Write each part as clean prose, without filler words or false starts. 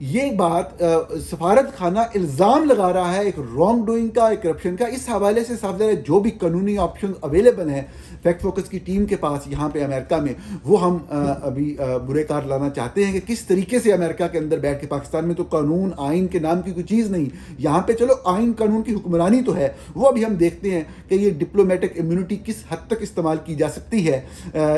یہ بات سفارت خانہ الزام لگا رہا ہے ایک رانگ ڈوئنگ کا، ایک کرپشن کا. اس حوالے سے صاف ظاہر ہے جو بھی قانونی آپشن اویلیبل ہیں فیکٹ فوکس کی ٹیم کے پاس یہاں پہ امریکہ میں، وہ ہم ابھی برے کار لانا چاہتے ہیں کہ کس طریقے سے امریکہ کے اندر بیٹھ کے، پاکستان میں تو قانون آئین کے نام کی کوئی چیز نہیں، یہاں پہ چلو آئین قانون کی حکمرانی تو ہے، وہ ابھی ہم دیکھتے ہیں کہ یہ ڈپلومیٹک امیونٹی کس حد تک استعمال کی جا سکتی ہے.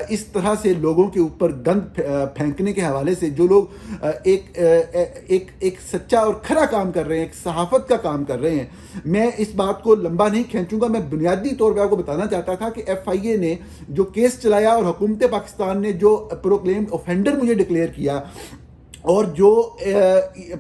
اس طرح سے لوگوں کے اوپر گند پھینکنے کے حوالے سے جو لوگ ایک سچا اور کھرا کام کر رہے ہیں، ایک صحافت کا کام کر رہے ہیں. میں اس بات کو لمبا نہیں کھینچوں گا. میں بنیادی طور پہ آپ کو بتانا چاہتا تھا کہ ایف آئی اے نے جو کیس چلایا اور حکومت پاکستان نے جو پروکلیمڈ اوفینڈر مجھے ڈکلیئر کیا، اور جو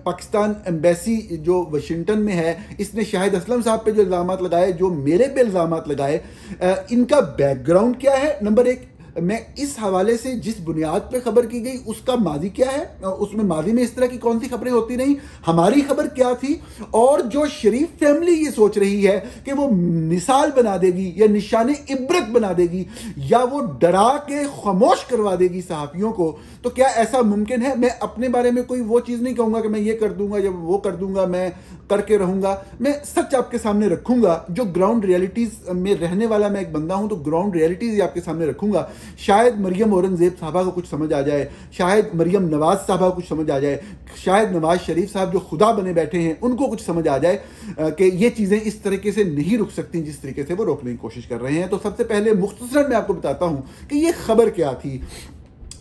پاکستان ایمبیسی جو واشنگٹن میں ہے، اس نے شاہد اسلم صاحب پہ جو الزامات لگائے، جو میرے پہ الزامات لگائے، ان کا بیک گراؤنڈ کیا ہے؟ نمبر ایک، میں اس حوالے سے جس بنیاد پہ خبر کی گئی اس کا ماضی کیا ہے، اس میں ماضی میں اس طرح کی کون سی خبریں ہوتی رہیں، ہماری خبر کیا تھی، اور جو شریف فیملی یہ سوچ رہی ہے کہ وہ مثال بنا دے گی یا نشان عبرت بنا دے گی یا وہ ڈرا کے خاموش کروا دے گی صحافیوں کو، تو کیا ایسا ممکن ہے؟ میں اپنے بارے میں کوئی وہ چیز نہیں کہوں گا کہ میں یہ کر دوں گا یا وہ کر دوں گا، میں کر کے رہوں گا. میں سچ آپ کے سامنے رکھوں گا، جو گراؤنڈ ریئلٹیز میں رہنے والا میں ایک بندہ ہوں، تو گراؤنڈ ریئلٹیز ہی آپ کے سامنے رکھوں گا. شاید مریم اورنگزیب صاحبہ کو کچھ سمجھ آ جائے، شاید مریم نواز صاحبہ کو کچھ سمجھ آ جائے، شاید نواز شریف صاحب جو خدا بنے بیٹھے ہیں ان کو کچھ سمجھ آ جائے کہ یہ چیزیں اس طریقے سے نہیں رک سکتی جس طریقے سے وہ روکنے کی کوشش کر رہے ہیں. تو سب سے پہلے مختصراً میں آپ کو بتاتا ہوں کہ یہ خبر کیا تھی.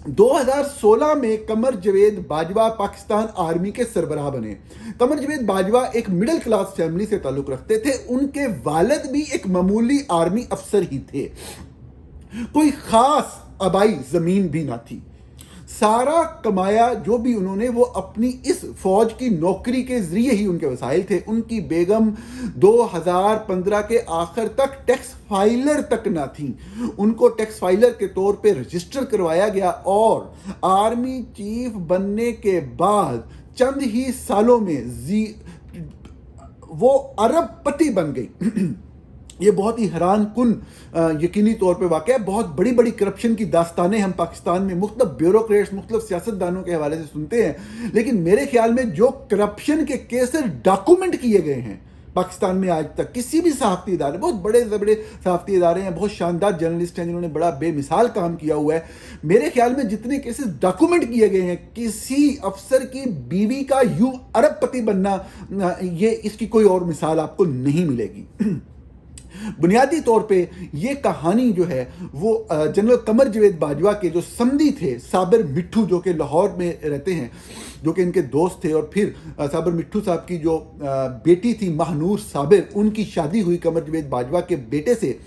2016 میں قمر جاوید باجوہ پاکستان آرمی کے سربراہ بنے. قمر جاوید باجوہ ایک مڈل کلاس فیملی سے تعلق رکھتے تھے. ان کے والد بھی ایک معمولی آرمی افسر ہی تھے، کوئی خاص آبائی زمین بھی نہ تھی. سارا کمایا جو بھی انہوں نے وہ اپنی اس فوج کی نوکری کے ذریعے ہی ان کے وسائل تھے. ان کی بیگم 2015 کے آخر تک ٹیکس فائلر تک نہ تھیں. ان کو ٹیکس فائلر کے طور پہ رجسٹر کروایا گیا اور آرمی چیف بننے کے بعد چند ہی سالوں میں وہ ارب پتی بن گئی. یہ بہت ہی حیران کن یقینی طور پہ واقع ہے. بہت بڑی بڑی کرپشن کی داستانیں ہم پاکستان میں مختلف بیوروکریٹس، مختلف سیاستدانوں کے حوالے سے سنتے ہیں، لیکن میرے خیال میں جو کرپشن کے کیسز ڈاکومنٹ کیے گئے ہیں پاکستان میں آج تک کسی بھی صحافتی ادارے، بہت بڑے بڑے صحافتی ادارے ہیں، بہت شاندار جرنلسٹ ہیں جنہوں نے بڑا بے مثال کام کیا ہوا ہے، میرے خیال میں جتنے کیسز ڈاکومنٹ کیے گئے ہیں، کسی افسر کی بیوی کا یوں ارب پتی بننا، یہ اس کی کوئی اور مثال آپ کو نہیں ملے گی. بنیادی طور پہ یہ کہانی جو ہے وہ جنرل قمر جاوید باجوہ کے جو سمدھی تھے صابر مٹھو، جو کہ لاہور میں رہتے ہیں، جو کہ ان کے دوست تھے، اور پھر صابر مٹھو صاحب کی جو بیٹی تھی ماہنور صابر، ان کی شادی ہوئی قمر جاوید باجوہ کے بیٹے سے.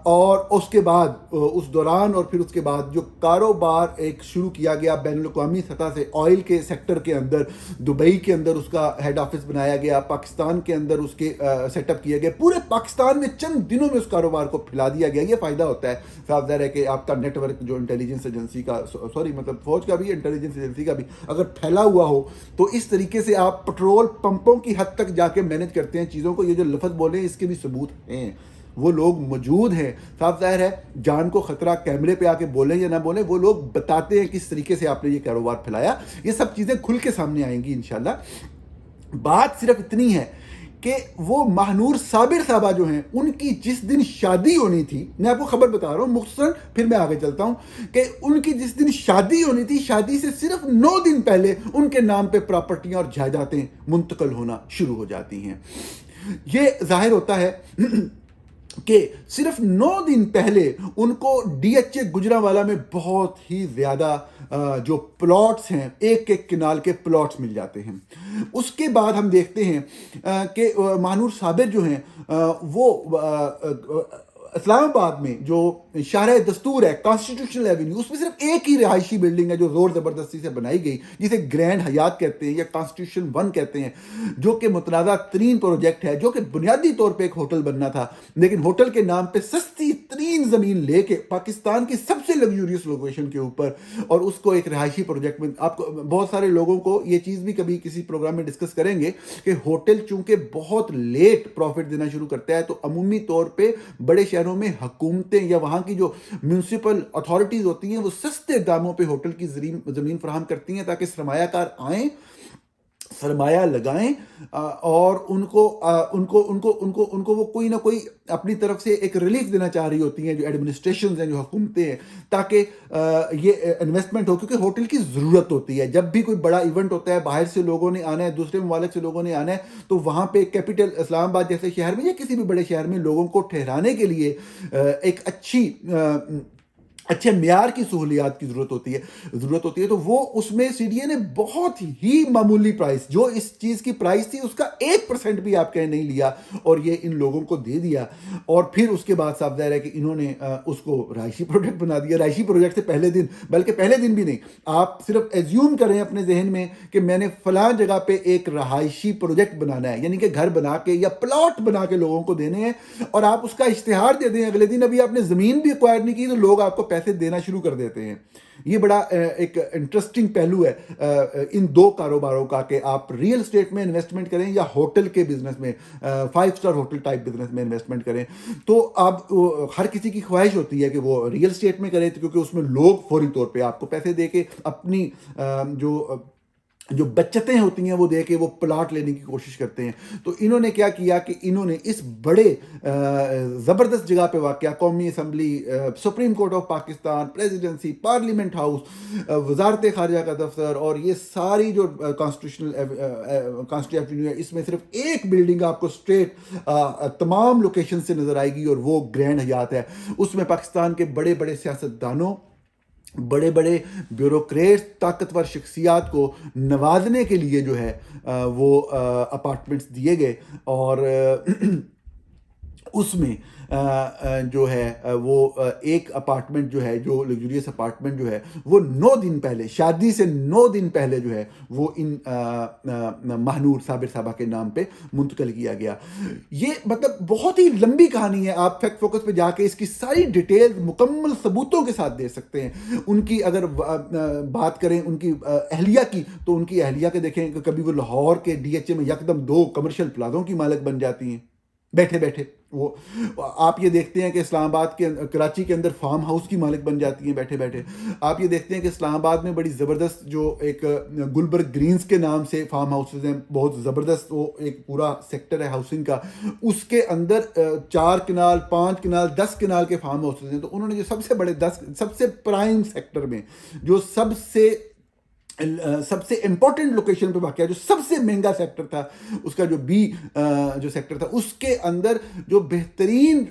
اور اس کے بعد اس دوران اور پھر اس کے بعد جو کاروبار ایک شروع کیا گیا بین الاقوامی سطح سے آئل کے سیکٹر کے اندر، دبئی کے اندر اس کا ہیڈ آفس بنایا گیا، پاکستان کے اندر اس کے سیٹ اپ کیا گیا، پورے پاکستان میں چند دنوں میں اس کاروبار کو پھیلا دیا گیا. یہ فائدہ ہوتا ہے صاف ظاہر ہے کہ آپ کا نیٹ ورک جو انٹیلیجنس ایجنسی کا، فوج کا بھی، انٹیلیجنس ایجنسی کا بھی اگر پھیلا ہوا ہو تو اس طریقے سے آپ پٹرول پمپوں کی حد تک جا کے مینج کرتے ہیں چیزوں کو. یہ جو لفظ بولے ہیں اس کے بھی ثبوت ہیں، وہ لوگ موجود ہیں. صاف ظاہر ہے جان کو خطرہ، کیمرے پہ آ کے بولیں یا نہ بولیں، وہ لوگ بتاتے ہیں کس طریقے سے آپ نے یہ کاروبار پھیلایا. یہ سب چیزیں کھل کے سامنے آئیں گی انشاءاللہ. بات صرف اتنی ہے کہ وہ ماہنور صابر صاحبہ جو ہیں، ان کی جس دن شادی ہونی تھی، میں آپ کو خبر بتا رہا ہوں مختصراً، پھر میں آگے چلتا ہوں، کہ ان کی جس دن شادی ہونی تھی، شادی سے صرف 9 دن پہلے ان کے نام پہ پراپرٹیاں اور جائیدادیں منتقل ہونا شروع ہو جاتی ہیں. یہ ظاہر ہوتا ہے کہ صرف 9 دن پہلے ان کو ڈی ایچ اے گجرانوالہ میں بہت ہی زیادہ جو پلاٹس ہیں، ایک ایک کنال کے پلاٹس مل جاتے ہیں. اس کے بعد ہم دیکھتے ہیں کہ ماہنور صابر جو ہیں وہ اسلام آباد میں جو شارع دستور ہے، کانسٹیٹیوشنل ایونیو، اس میں صرف ایک ہی رہائشی بلڈنگ ہے جو زور زبردستی سے بنائی گئی، جسے گرینڈ حیات کہتے ہیں یا کانسٹیٹیوشن 1 کہتے ہیں، جو کہ متنازع ترین پروجیکٹ ہے، جو کہ بنیادی طور پہ ایک ہوٹل بننا تھا، لیکن ہوٹل کے نام پہ سستی ترین زمین لے کے پاکستان کی سب سے لگزوریس لوکیشن کے اوپر، اور اس کو ایک رہائشی پروجیکٹ میں. آپ کو بہت سارے لوگوں کو یہ چیز بھی کبھی کسی پروگرام میں ڈسکس کریں گے کہ ہوٹل چونکہ بہت لیٹ پروفٹ دینا شروع کرتا ہے، تو عمومی طور پہ بڑے شہروں میں حکومتیں یا وہاں کی جو میونسپل اتھارٹیز ہوتی ہیں وہ سستے داموں پہ ہوٹل کی زمین فراہم کرتی ہیں تاکہ سرمایہ کار آئیں سرمایہ لگائیں اور ان کو وہ کوئی نہ کوئی اپنی طرف سے ایک ریلیف دینا چاہ رہی ہوتی ہیں جو ایڈمنسٹریشنز ہیں، جو حکومتیں ہیں، تاکہ یہ انویسٹمنٹ ہو، کیونکہ ہوٹل کی ضرورت ہوتی ہے. جب بھی کوئی بڑا ایونٹ ہوتا ہے، باہر سے لوگوں نے آنا ہے، دوسرے ممالک سے لوگوں نے آنا ہے، تو وہاں پہ کیپٹل اسلام آباد جیسے شہر میں یا کسی بھی بڑے شہر میں لوگوں کو ٹھہرانے کے لیے ایک اچھے معیار کی سہولیات کی ضرورت ہوتی ہے. تو وہ اس میں سی ڈی اے نے بہت ہی معمولی پرائس، جو اس چیز کی پرائس تھی اس کا 1% بھی آپ کہیں نہیں لیا اور یہ ان لوگوں کو دے دیا. اور پھر اس کے بعد صاف ظاہر ہے کہ انہوں نے اس کو رہائشی پروجیکٹ بنا دیا. رہائشی پروجیکٹ سے پہلے دن، بلکہ پہلے دن بھی نہیں، آپ صرف ایزیوم کریں اپنے ذہن میں کہ میں نے فلاں جگہ پہ ایک رہائشی پروجیکٹ بنانا ہے، یعنی کہ گھر بنا کے یا پلاٹ بنا کے لوگوں کو دینے ہیں، اور آپ اس کا اشتہار دے دیں. اگلے دن ابھی آپ نے زمین بھی ایکوائر نہیں کی تو لوگ آپ کو پیسے دینا شروع کر دیتے ہیں. یہ بڑا ایک انٹرسٹنگ پہلو ہے ان دو کاروباروں کا، کہ آپ ریئل اسٹیٹ میں انویسٹمنٹ کریں یا ہوٹل کے بزنس میں، 5 اسٹار ہوٹل ٹائپ بزنس میں انویسٹمنٹ کریں. تو اب ہر کسی کی خواہش ہوتی ہے کہ وہ ریئل اسٹیٹ میں کرے، کیونکہ اس میں لوگ فوری طور پہ آپ کو پیسے دے کے اپنی جو بچتیں ہوتی ہیں وہ دے کے وہ پلاٹ لینے کی کوشش کرتے ہیں. تو انہوں نے کیا کیا کہ انہوں نے اس بڑے زبردست جگہ پہ واقع قومی assembly, supreme court of Pakistan, presidency, parliament house, وزارت خارجہ کا دفتر، اور یہ ساری جو کانسٹیٹیوشن ایونیو ہے، اس میں صرف ایک بلڈنگ آپ کو اسٹریٹ تمام لوکیشن سے نظر آئے گی، اور وہ گرینڈ حیات ہے. اس میں پاکستان کے بڑے بڑے سیاستدانوں، بڑے بڑے بیوروکریٹس، طاقتور شخصیات کو نوازنے کے لیے جو ہے وہ اپارٹمنٹس دیے گئے. اور اس میں جو ہے وہ ایک اپارٹمنٹ جو ہے، جو لگزریس اپارٹمنٹ جو ہے، وہ 9 دن پہلے، شادی سے 9 دن پہلے جو ہے وہ ان مہنور صابر صاحبہ کے نام پہ منتقل کیا گیا. یہ مطلب بہت ہی لمبی کہانی ہے، آپ فیکٹ فوکس پہ جا کے اس کی ساری ڈیٹیل مکمل ثبوتوں کے ساتھ دے سکتے ہیں. ان کی اگر بات کریں ان کی اہلیہ کی، تو ان کی اہلیہ کے دیکھیں کہ کبھی وہ لاہور کے ڈی ایچ اے میں یکدم 2 کمرشل پلازوں کی مالک بن جاتی ہیں بیٹھے بیٹھے. وہ آپ یہ دیکھتے ہیں کہ اسلام آباد کے، کراچی کے اندر فارم ہاؤس کی مالک بن جاتی ہیں بیٹھے بیٹھے. آپ یہ دیکھتے ہیں کہ اسلام آباد میں بڑی زبردست جو ایک گلبرگ گرینز کے نام سے فارم ہاؤسز ہیں، بہت زبردست، وہ ایک پورا سیکٹر ہے ہاؤسنگ کا. اس کے اندر 4 کنال، 5 کنال، 10 کنال کے فارم ہاؤسز ہیں. تو انہوں نے جو سب سے بڑے 10 سب سے پرائم سیکٹر میں، جو سب سے امپورٹنٹ لوکیشن پہ واقع ہے، جو سب سے مہنگا سیکٹر تھا، اس کا جو جو سیکٹر تھا، اس کے اندر جو بہترین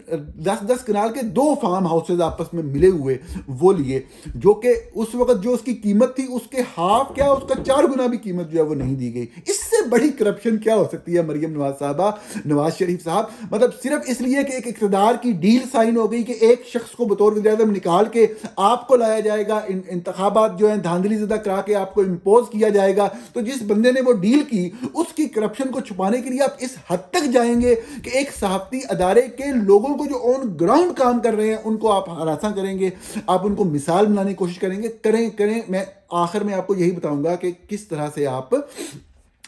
10 کنال کے 2 فارم ہاؤسز آپس میں ملے ہوئے وہ لیے، جو کہ اس وقت جو اس کی قیمت تھی اس کے ہاف کیا، اس کا 4 گنا بھی قیمت جو ہے وہ نہیں دی گئی. اس سے بڑی کرپشن کیا ہو سکتی ہے مریم نواز صاحبہ، نواز شریف صاحب؟ مطلب صرف اس لیے کہ ایک اقتدار کی ڈیل سائن ہو گئی کہ ایک شخص کو بطور وزیر اعظم نکال کے آپ کو لایا جائے گا، انتخابات جو ہیں دھاندلی زدہ کرا کے آپ کو امپوز کیا جائے گا. تو جس بندے نے وہ ڈیل کی، اس کی کرپشن کو چھپانے کے لیے آپ اس حد تک جائیں گے کہ ایک صحافتی ادارے کے لوگوں کو جو آن گراؤنڈ کام کر رہے ہیں ان کو آپ ہراساں کریں گے، آپ ان کو مثال بنانے کی کوشش کریں گے. کریں. میں آخر میں آپ کو یہی بتاؤں گا کہ کس طرح سے آپ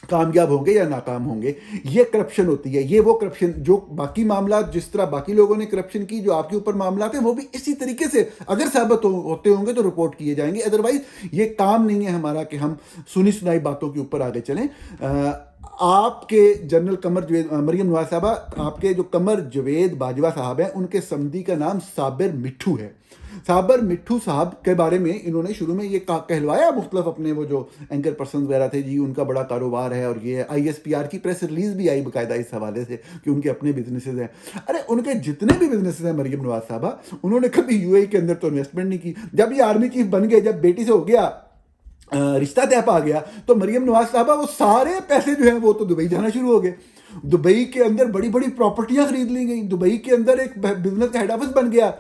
کامیاب ہوں گے یا ناکام ہوں گے. یہ کرپشن ہوتی ہے، یہ وہ کرپشن جو باقی معاملات، جس طرح باقی لوگوں نے کرپشن کی، جو آپ کے اوپر معاملات ہیں، وہ بھی اسی طریقے سے اگر ثابت ہوتے ہوں گے تو رپورٹ کیے جائیں گے. ادروائز یہ کام نہیں ہے ہمارا کہ ہم سنی سنائی باتوں کے اوپر آگے چلیں. آپ کے جنرل قمر جوید، مریم نواز صاحبہ، آپ کے جو قمر جوید باجوہ صاحب ہیں، ان کے سمدی کا نام صابر مٹھو ہے. صابر مٹھو صاحب کے بارے میں انہوں نے شروع میں یہ کہلوایا مختلف اپنے وہ جو اینکر پرسنز وغیرہ تھے، جی ان کا بڑا کاروبار ہے، اور یہ آئی ایس پی آر کی پریس ریلیز بھی آئی باقاعدہ اس حوالے سے کہ ان کے اپنے بزنسز ہیں. ارے ان کے جتنے بھی بزنسز ہیں مریم نواز صاحبہ، انہوں نے کبھی یو اے کے اندر تو انویسٹمنٹ نہیں کی. جب یہ آرمی چیف بن گئے، جب بیٹی سے ہو گیا رشتہ طے پا گیا، تو مریم نواز صاحبہ وہ سارے پیسے جو ہیں وہ تو دبئی جانا شروع ہو گئے. دبئی کے اندر بڑی بڑی پراپرٹیاں خرید لی گئیں، دبئی کے اندر ایک بزنس کا ہیڈ آفس بن گیا.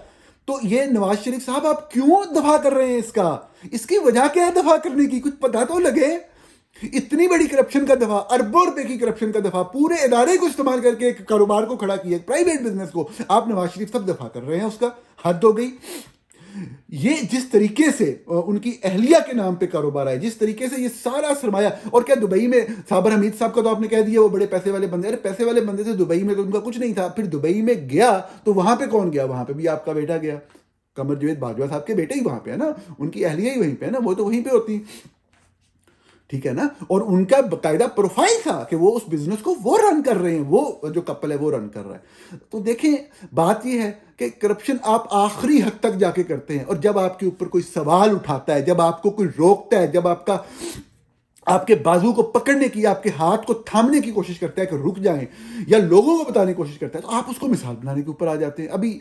تو یہ نواز شریف صاحب آپ کیوں دفاع کر رہے ہیں اس کی وجہ کیا ہے دفاع کرنے کی؟ کچھ پتہ تو لگے. اتنی بڑی کرپشن کا دفاع، اربوں روپے کی کرپشن کا دفاع، پورے ادارے کو استعمال کر کے ایک کاروبار کو کھڑا کیا، ایک پرائیویٹ بزنس کو آپ نواز شریف صاحب دفاع کر رہے ہیں، اس کا حد ہو گئی. یہ جس طریقے سے ان کی اہلیہ کے نام پہ کاروبار ہے، جس طریقے سے یہ سارا سرمایہ، اور کیا دبئی میں صابر حمید صاحب کا تو آپ نے کہہ دیا وہ بڑے پیسے والے بندے، ارے پیسے والے بندے تھے دبئی میں تو ان کا کچھ نہیں تھا. پھر دبئی میں گیا تو وہاں پہ کون گیا؟ وہاں پہ بھی آپ کا بیٹا گیا. قمر جوید باجوہ صاحب کے بیٹے ہی وہاں پہ ہے نا، ان کی اہلیہ ہی وہیں پہ ہے نا، وہ تو وہیں پہ ہوتی. ٹھیک ہے نا, اور ان کا باقاعدہ پروفائل تھا کہ وہ اس بزنس کو وہ رن کر رہے ہیں, وہ جو کپل ہے وہ رن کر رہا ہے. تو دیکھیں بات یہ ہے کہ کرپشن آپ آخری حد تک جا کے کرتے ہیں, اور جب آپ کے اوپر کوئی سوال اٹھاتا ہے, جب آپ کو کوئی روکتا ہے, جب آپ کے بازو کو پکڑنے کی, آپ کے ہاتھ کو تھامنے کی کوشش کرتا ہے کہ رک جائیں, یا لوگوں کو بتانے کی کوشش کرتا ہے, تو آپ اس کو مثال بنانے کے اوپر آ جاتے ہیں. ابھی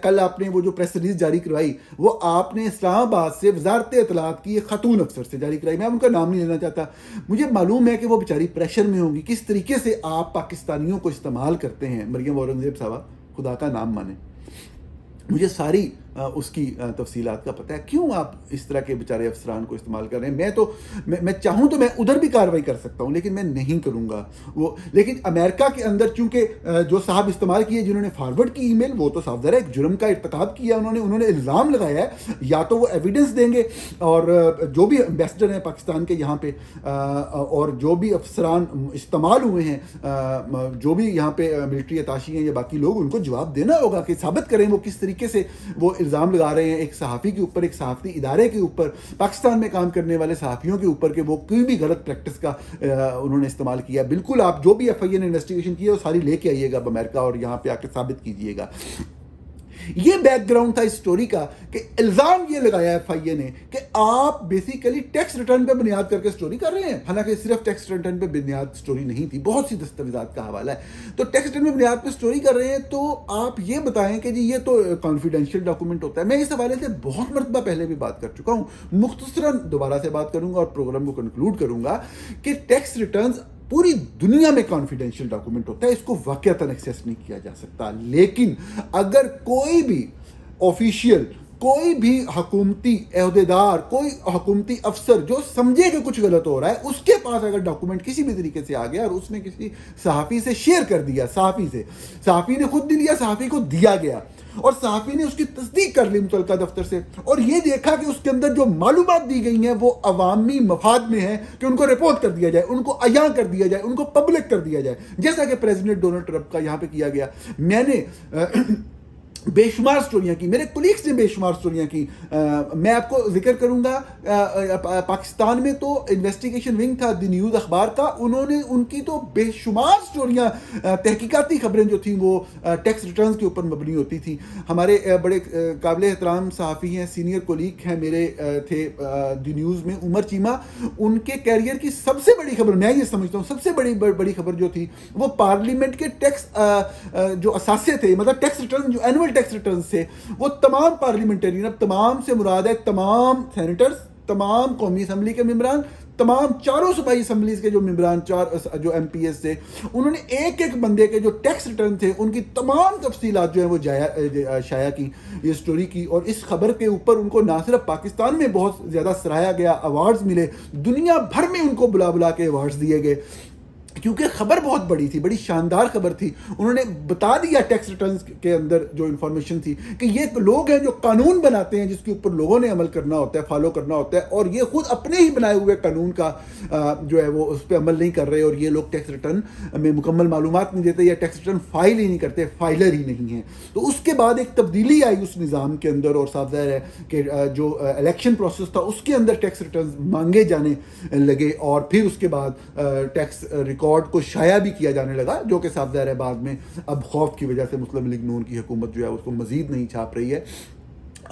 کل آپ نے وہ جو پریس ریلیز جاری کروائی, وہ آپ نے اسلام آباد سے وزارت اطلاعات کی ایک خاتون افسر سے جاری کرائی. میں ان کا نام نہیں لینا چاہتا, مجھے معلوم ہے کہ وہ بیچاری پریشر میں ہوں گی. کس طریقے سے آپ پاکستانیوں کو استعمال کرتے ہیں مریم اورنگزیب صاحبہ, خدا کا نام مانیں. مجھے ساری اس کی تفصیلات کا پتہ ہے کیوں آپ اس طرح کے بیچارے افسران کو استعمال کر رہے ہیں. میں چاہوں تو میں ادھر بھی کارروائی کر سکتا ہوں, لیکن میں نہیں کروں گا وہ. لیکن امریکہ کے اندر چونکہ جو صاحب استعمال کیے, جنہوں نے فارورڈ کی ای میل, وہ تو صاف ظاہر ہے ایک جرم کا ارتکاب کیا انہوں نے الزام لگایا ہے. یا تو وہ ایویڈنس دیں گے, اور جو بھی امبیسڈر ہیں پاکستان کے یہاں پہ, اور جو بھی افسران استعمال ہوئے ہیں, جو بھی یہاں پہ ملٹری اتاشی ہیں یا باقی لوگ, ان کو جواب دینا ہوگا کہ ثابت کریں وہ کس طریقے سے وہ الزام لگا رہے ہیں ایک صحافی کے اوپر, ایک صحافتی ادارے کے اوپر, پاکستان میں کام کرنے والے صحافیوں کے اوپر, کہ وہ کوئی بھی غلط پریکٹس کا انہوں نے استعمال کیا. بالکل آپ جو بھی ایف آئی اے نے انویسٹیگیشن کی ہے وہ ساری لے کے آئیے گا امریکہ, اور یہاں پہ آ کے ثابت کیجیے گا. یہ بیک گراؤنڈ تھا اس سٹوری کا, کہ الزام یہ لگایا ایف آئی اے نے کہ آپ بیسیکلی ٹیکس ریٹرن پہ بنیاد کر کے سٹوری کر رہے ہیں. حالانکہ صرف ٹیکس ریٹرن پہ بنیاد سٹوری نہیں تھی, بہت سی دستاویزات کا حوالہ ہے. تو ٹیکس ریٹرن پہ بنیاد پہ سٹوری کر رہے ہیں, تو آپ یہ بتائیں کہ جی یہ تو کانفیڈینشیل ڈاکومنٹ ہوتا ہے. میں اس حوالے سے بہت مرتبہ پہلے بھی بات کر چکا ہوں, مختصراً دوبارہ سے بات کروں گا اور پروگرام کو کنکلوڈ کروں گا, کہ ٹیکس ریٹرنز پوری دنیا میں کانفیڈینشیل ڈاکومنٹ ہوتا ہے, اس کو واقعتاً ایکسیس نہیں کیا جا سکتا. لیکن اگر کوئی بھی آفیشیل, کوئی بھی حکومتی عہدیدار, کوئی حکومتی افسر جو سمجھے کہ کچھ غلط ہو رہا ہے, اس کے پاس اگر ڈاکومنٹ کسی بھی طریقے سے آ گیا اور اس نے کسی صحافی سے شیئر کر دیا, صحافی نے خود نہیں لیا, صحافی کو دیا گیا, اور صحافی نے اس کی تصدیق کر لی متعلقہ دفتر سے, اور یہ دیکھا کہ اس کے اندر جو معلومات دی گئی ہیں وہ عوامی مفاد میں ہیں, کہ ان کو رپورٹ کر دیا جائے, ان کو عیاں کر دیا جائے, ان کو پبلک کر دیا جائے, جیسا کہ پریزیڈنٹ ڈونلڈ ٹرمپ کا یہاں پہ کیا گیا. میں نے بے شمار سٹوریاں کی, میرے کولیگس نے بے شمار سٹوریاں کی. میں آپ کو ذکر کروں گا, پاکستان میں تو انویسٹیگیشن ونگ تھا دی نیوز اخبار کا, انہوں نے ان کی تو بے شمار سٹوریاں, تحقیقاتی خبریں جو تھیں وہ ٹیکس ریٹرنز کے اوپر مبنی ہوتی تھیں. ہمارے بڑے قابل احترام صحافی ہیں, سینئر کولیگ ہیں میرے, تھے دی نیوز میں, عمر چیمہ. ان کے کیریئر کی سب سے بڑی خبر, میں یہ سمجھتا ہوں سب سے بڑی خبر جو تھی, وہ پارلیمنٹ کے ٹیکس جو اثاثے تھے, مطلب ٹیکس ریٹرن جو اینول ٹیکس ریٹرن سے, وہ تمام پارلیمنٹرین, اب تمام سے مراد ہے تمام سینیٹرز, تمام قومی اسمبلی کے ممبران, تمام چاروں صوبائی اسمبلیز کے جو ممبران, جو ایم پی ایس تھے, انہوں نے ایک ایک بندے کے جو ٹیکس ریٹرن تھے ان کی تمام تفصیلات جو ہیں وہ شائع کی, یہ سٹوری کی. اور اس خبر کے اوپر ان کو نہ صرف پاکستان میں بہت زیادہ سراہا گیا, ایوارڈز ملے, دنیا بھر میں ان کو بلا کے ایوارڈز دیے گئے, کیونکہ خبر بہت بڑی تھی, بڑی شاندار خبر تھی. انہوں نے بتا دیا ٹیکس ریٹرنز کے اندر جو انفارمیشن تھی, کہ یہ لوگ ہیں جو قانون بناتے ہیں جس کے اوپر لوگوں نے عمل کرنا ہوتا ہے, فالو کرنا ہوتا ہے, اور یہ خود اپنے ہی بنائے ہوئے قانون کا جو ہے وہ اس پہ عمل نہیں کر رہے, اور یہ لوگ ٹیکس ریٹرن میں مکمل معلومات نہیں دیتے, یا ٹیکس ریٹرن فائل ہی نہیں کرتے, فائلر ہی نہیں ہیں. تو اس کے بعد ایک تبدیلی آئی اس نظام کے اندر, اور صاف ظاہر ہے کہ جو الیکشن پروسیس تھا اس کے اندر ٹیکس ریٹرنز مانگے جانے لگے, اور پھر اس کے بعد ٹیکس ریکارڈ کو شائع بھی کیا جانے لگا, جو کہ صاف ظاہر ہے بعد میں اب خوف کی وجہ سے مسلم لیگ نون کی حکومت جو ہے اس کو مزید نہیں چھاپ رہی ہے,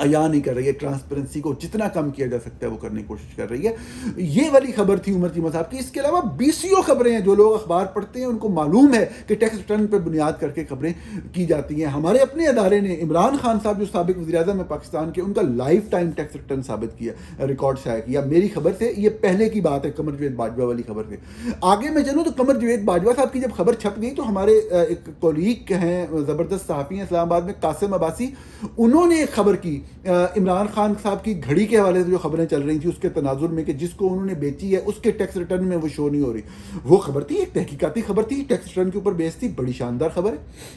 عیاں نہیں کر رہی ہے, ٹرانسپیرنسی کو جتنا کم کیا جا سکتا ہے وہ کرنے کی کوشش کر رہی ہے. یہ والی خبر تھی عمر چیمہ صاحب کی. اس کے علاوہ بیسیوں خبریں ہیں, جو لوگ اخبار پڑھتے ہیں ان کو معلوم ہے کہ ٹیکس ریٹرن پر بنیاد کر کے خبریں کی جاتی ہیں. ہمارے اپنے ادارے نے, عمران خان صاحب جو سابق وزیر اعظم ہے پاکستان کے, ان کا لائف ٹائم ٹیکس ریٹرن ثابت کیا, ریکارڈ شائع کیا. میری خبر سے یہ پہلے کی بات ہے, قمر جاوید باجوہ والی خبر سے. آگے میں چلوں تو قمر جاوید باجوہ صاحب کی جب خبر چھپ گئی تو ہمارے ایک کولیگ ہیں, زبردست صحافی ہیں اسلام آباد میں, قاسم عباسی, انہوں نے ایک خبر کی عمران خان صاحب کی گھڑی کے حوالے سے جو خبریں چل رہی تھیں اس کے تناظر میں, کہ جس کو انہوں نے بیچی ہے اس کے ٹیکس ریٹرن میں وہ شو نہیں ہو رہی. وہ خبر تھی, ایک تحقیقاتی خبر تھی, ٹیکس ریٹرن کے اوپر بیس تھی, بڑی شاندار خبر ہے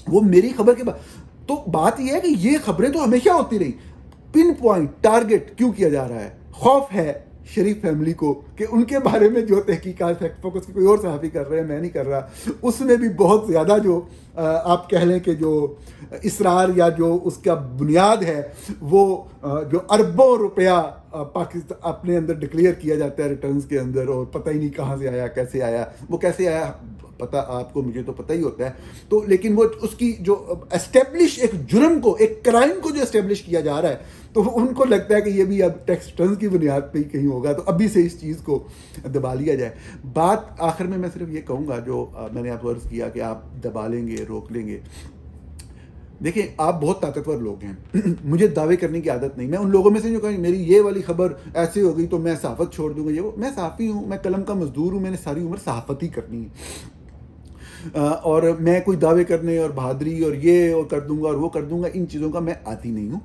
وہ. میری خبر کے بعد تو بات یہ ہے کہ یہ خبریں تو ہمیشہ ہوتی رہی, پن پوائنٹ ٹارگٹ کیوں کیا جا رہا ہے, خوف ہے شریف فیملی کو کہ ان کے بارے میں جو تحقیقات فیکٹ فوکس کی کوئی اور صحافی کر رہے ہیں، میں نہیں کر رہا، اس میں بھی بہت زیادہ جو آپ کہہ لیں کہ جو اسرار یا جو اس کا بنیاد ہے وہ جو اربوں روپیہ پاکستان اپنے اندر ڈکلیئر کیا جاتا ہے ریٹرنز کے اندر، اور پتہ ہی نہیں کہاں سے آیا، کیسے آیا، وہ کیسے آیا پتہ آپ کو، مجھے تو پتہ ہی ہوتا ہے، تو لیکن وہ اس کی جو اسٹیبلش ایک جرم کو، ایک کرائم کو جو اسٹیبلش کیا جا رہا ہے، تو ان کو لگتا ہے کہ یہ بھی اب ٹیکس ریٹرنز کی بنیاد پہ ہی کہیں ہوگا، تو ابھی سے اس چیز کو دبا لیا جائے۔ بات آخر میں صرف یہ کہوں گا، جو میں نے آپ کو عرض کیا کہ آپ دبا لیں گے، روک لیں گے، دیکھیں آپ بہت طاقتور لوگ ہیں، مجھے دعوے کرنے کی عادت نہیں، میں ان لوگوں میں سے جو کہیں میری یہ والی خبر ایسے ہو گئی تو میں صحافت چھوڑ دوں گا، یہ وہ، میں صحافی ہوں، میں قلم کا مزدور ہوں، میں نے ساری عمر صحافت ہی کرنی ہے، اور میں کوئی دعوے کرنے اور بہادری اور یہ اور کر دوں گا اور وہ کر دوں گا، ان چیزوں کا میں عادی نہیں ہوں۔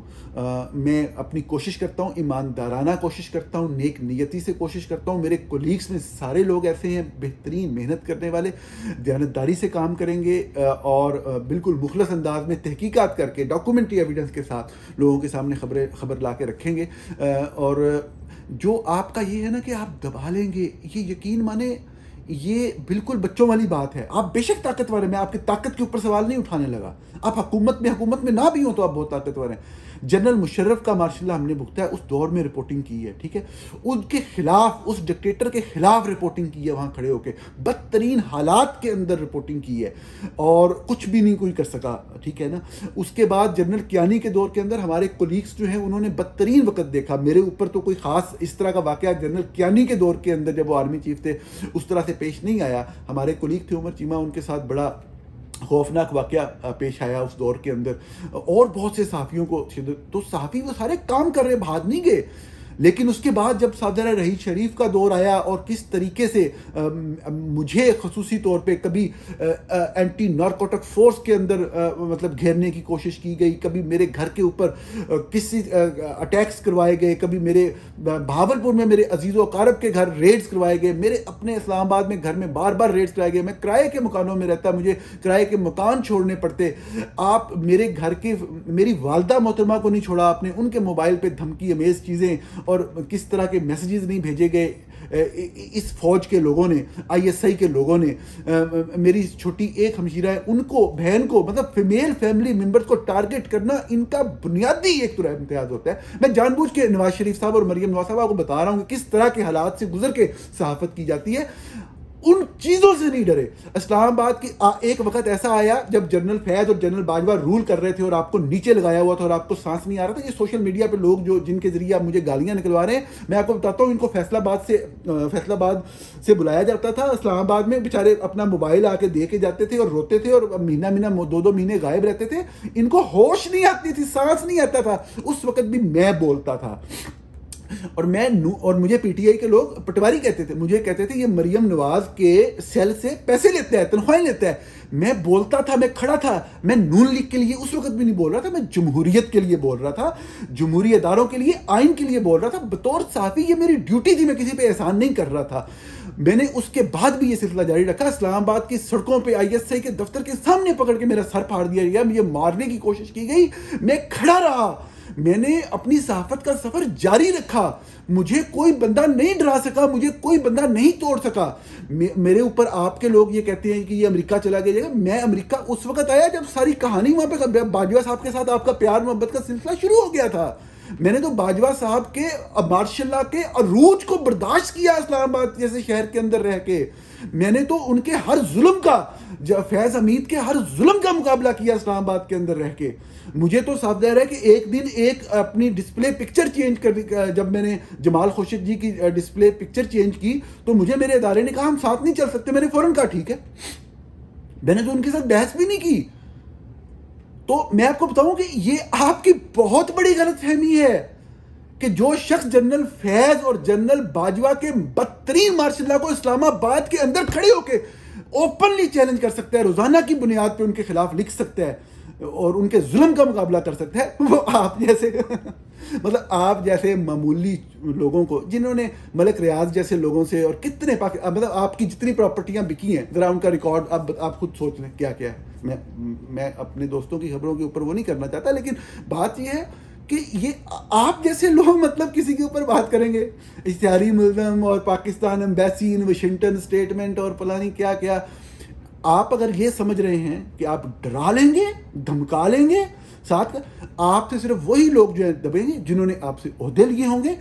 میں اپنی کوشش کرتا ہوں، ایماندارانہ کوشش کرتا ہوں، نیک نیتی سے کوشش کرتا ہوں، میرے کولیگس میں سارے لوگ ایسے ہیں بہترین محنت کرنے والے، دیانتداری سے کام کریں گے، اور بالکل مخلص انداز میں تحقیقات کر کے ڈاکومنٹری ایویڈنس کے ساتھ لوگوں کے سامنے خبر لا کے رکھیں گے، اور جو آپ کا یہ ہے نا کہ آپ دبا لیں گے، یہ یقین مانے یہ بالکل بچوں والی بات ہے۔ آپ بے شک طاقتور ہیں، میں آپ کی طاقت کے اوپر سوال نہیں اٹھانے لگا، آپ حکومت میں نہ بھی ہوں تو آپ بہت طاقتور ہیں۔ جنرل مشرف کا ماشاء اللہ ہم نے بھگتا ہے، اس دور میں رپورٹنگ کی ہے، ٹھیک ہے، ان کے خلاف، اس ڈکٹیٹر کے خلاف رپورٹنگ کی ہے، وہاں کھڑے ہو کے بدترین حالات کے اندر رپورٹنگ کی ہے، اور کچھ بھی نہیں کوئی کر سکا، ٹھیک ہے نا۔ اس کے بعد جنرل کیانی کے دور کے اندر ہمارے کولیگس جو ہیں انہوں نے بدترین وقت دیکھا، میرے اوپر تو کوئی خاص اس طرح کا واقعہ جنرل کیانی کے دور کے اندر جب وہ آرمی چیف تھے اس طرح سے پیش نہیں آیا، ہمارے کولیگ تھے عمر چیمہ، ان کے ساتھ بڑا خوفناک واقعہ پیش آیا اس دور کے اندر، اور بہت سے صحافیوں کو، تو صحافی وہ سارے کام کر رہے، بھاگ نہیں گئے، لیکن اس کے بعد جب صدر رحیل شریف کا دور آیا اور کس طریقے سے مجھے خصوصی طور پہ کبھی اینٹی نارکوٹک فورس کے اندر مطلب گھیرنے کی کوشش کی گئی، کبھی میرے گھر کے اوپر کسی اٹیکس کروائے گئے، کبھی میرے بھاولپور میں میرے عزیز و اقارب کے گھر ریڈز کروائے گئے، میرے اپنے اسلام آباد میں گھر میں بار بار ریڈز کروائے گئے، میں کرائے کے مکانوں میں رہتا، مجھے کرائے کے مکان چھوڑنے پڑتے، آپ میرے گھر کے، میری والدہ محترمہ کو نہیں چھوڑا آپ نے، ان کے موبائل پہ دھمکی امیز چیزیں اور کس طرح کے میسیجز نہیں بھیجے گئے اس فوج کے لوگوں نے، آئی ایس آئی کے لوگوں نے، میری چھوٹی ایک ہمشیرہ ہے ان کو، بہن کو، مطلب فیمیل فیملی ممبرز کو ٹارگٹ کرنا ان کا بنیادی ایک طرح امتیاز ہوتا ہے۔ میں جان بوجھ کے نواز شریف صاحب اور مریم نواز صاحب کو بتا رہا ہوں کہ کس طرح کے حالات سے گزر کے صحافت کی جاتی ہے، ان چیزوں سے نہیں ڈرے۔ اسلام آباد کی ایک وقت ایسا آیا جب جنرل فیض اور جنرل باجوہ رول کر رہے تھے اور آپ کو نیچے لگایا ہوا تھا اور آپ کو سانس نہیں آ رہا تھا، یہ سوشل میڈیا پہ لوگ جو جن کے ذریعے آپ مجھے گالیاں نکلوا رہے ہیں، میں آپ کو بتاتا ہوں، ان کو فیصل آباد سے بلایا جاتا تھا، اسلام آباد میں بیچارے اپنا موبائل آ کے دے کے جاتے تھے اور روتے تھے اور مہینہ دو مہینے غائب رہتے تھے، ان کو ہوش نہیں آتی تھی، سانس نہیں آتا تھا، اس وقت بھی میں بولتا تھا، اور مجھے پی ٹی آئی کے لوگ پٹواری کہتے تھے، مجھے کہتے تھے یہ مریم نواز کے سیل سے پیسے لیتا ہے، تنخواہیں لیتا ہے، میں بولتا تھا، میں کھڑا تھا، میں نون لیگ کے لیے اس وقت بھی نہیں بول رہا تھا، میں جمہوریت کے لیے بول رہا تھا، جمہوری اداروں کے لیے، آئین کے لیے بول رہا تھا، بطور صحافی یہ میری ڈیوٹی تھی، میں کسی پہ احسان نہیں کر رہا تھا۔ میں نے اس کے بعد بھی یہ سلسلہ جاری رکھا، اسلام آباد کی سڑکوں پہ آئی ایس آئی کے دفتر کے سامنے پکڑ کے میرا سر پھاڑ دیا گیا، مجھے مارنے کی کوشش کی گئی، میں کھڑا رہا، میں نے اپنی صحافت کا سفر جاری رکھا، مجھے کوئی بندہ نہیں ڈرا سکا، مجھے کوئی بندہ نہیں توڑ سکا۔ میرے اوپر آپ کے لوگ یہ کہتے ہیں کہ یہ امریکہ چلا گیا، میں امریکہ اس وقت آیا جب ساری کہانی وہاں پہ باجوہ صاحب کے ساتھ آپ کا پیار محبت کا سلسلہ شروع ہو گیا تھا۔ میں نے تو باجوہ صاحب کے ماشاء اللہ کے عروج کو برداشت کیا اسلام آباد جیسے شہر کے اندر رہ کے، میں نے تو ان کے ہر ظلم کا، فیض حمید کے ہر ظلم کا مقابلہ کیا اسلام آباد کے اندر رہ کے۔ مجھے تو صاف ظاہر ہے کہ ایک دن ایک اپنی ڈسپلے پکچر چینج کر دی، جب میں نے جمال خورشید جی کی ڈسپلے پکچر چینج کی تو مجھے میرے ادارے نے کہا ہم ساتھ نہیں چل سکتے، میں نے فوراً کہا ٹھیک ہے، میں نے تو ان کے ساتھ بحث بھی نہیں کی۔ تو میں آپ کو بتاؤں کہ یہ آپ کی بہت بڑی غلط فہمی ہے کہ جو شخص جنرل فیض اور جنرل باجوہ کے بدترین ماشاء اللہ کو اسلام آباد کے اندر کھڑے ہو کے اوپنلی چیلنج کر سکتا ہے، روزانہ کی بنیاد پہ ان کے خلاف لکھ سکتا ہے اور ان کے ظلم کا مقابلہ کر سکتا ہے، وہ آپ جیسے مطلب آپ جیسے معمولی لوگوں کو، جنہوں نے ملک ریاض جیسے لوگوں سے اور کتنے مطلب آپ کی جتنی پراپرٹیاں بکی ہیں، ذرا ان کا ریکارڈ آپ خود سوچ لیں کیا کیا ہے۔ میں اپنے دوستوں کی خبروں کے اوپر وہ نہیں کرنا چاہتا، لیکن بات یہ ہے کہ یہ آپ جیسے لوگ مطلب کسی کے اوپر بات کریں گے، اشتہاری ملزم اور Pakistan embassy in Washington statement اور پلانی کیا کیا. آپ اگر یہ سمجھ رہے ہیں کہ آپ ڈرا لیں گے، دھمکا لیں گے، ساتھ آپ سے صرف وہی لوگ جو ہیں دبیں گے جنہوں نے آپ سے عہدے لیے ہوں گے،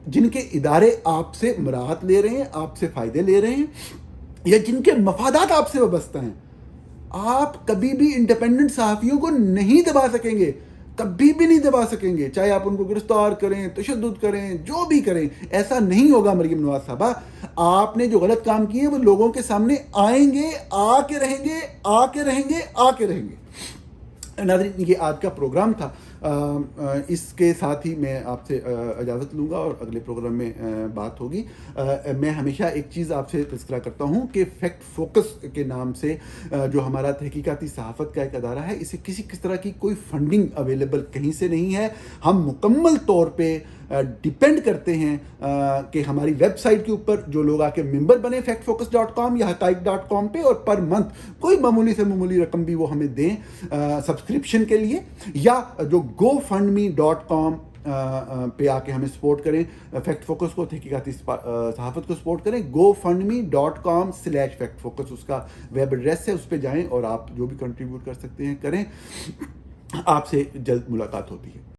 جن کے ادارے آپ سے مراعات لے رہے ہیں، آپ سے فائدے لے رہے ہیں، یا جن کے مفادات آپ سے وابستہ ہیں. آپ کبھی بھی انڈیپینڈنٹ صحافیوں کو نہیں دبا سکیں گے، کبھی بھی نہیں دبا سکیں گے، چاہے آپ ان کو گرفتار کریں، تشدد کریں، جو بھی کریں. ایسا نہیں ہوگا مریم نواز صاحبہ. آپ نے جو غلط کام کیے وہ لوگوں کے سامنے آئیں گے، آ کے رہیں گے، آ کے رہیں گے، آ کے رہیں گے. ناظرین، یہ آج کا پروگرام تھا. اس کے ساتھ ہی میں آپ سے اجازت لوں گا اور اگلے پروگرام میں بات ہوگی. میں ہمیشہ ایک چیز آپ سے تذکرہ کرتا ہوں کہ فیکٹ فوکس کے نام سے جو ہمارا تحقیقاتی صحافت کا ایک ادارہ ہے، اسے کس طرح کی کوئی فنڈنگ اویلیبل کہیں سے نہیں ہے. ہم مکمل طور پہ ڈیپینڈ کرتے ہیں کہ ہماری ویب سائٹ کے اوپر جو لوگ آ کے ممبر بنے factfocus.com یا حقائق.com پہ، اور پر منتھ کوئی معمولی سے معمولی رقم بھی وہ ہمیں دیں سبسکرپشن کے لیے، یا جو gofundme.com پہ آ کے ہمیں سپورٹ کریں، فیکٹ فوکس کو، تحقیقاتی صحافت کو سپورٹ کریں. gofundme.com/factfocus اس کا ویب ایڈریس ہے، اس پہ جائیں اور آپ جو بھی کنٹریبیوٹ کر سکتے ہیں کریں. آپ سے جلد ملاقات ہوتی ہے.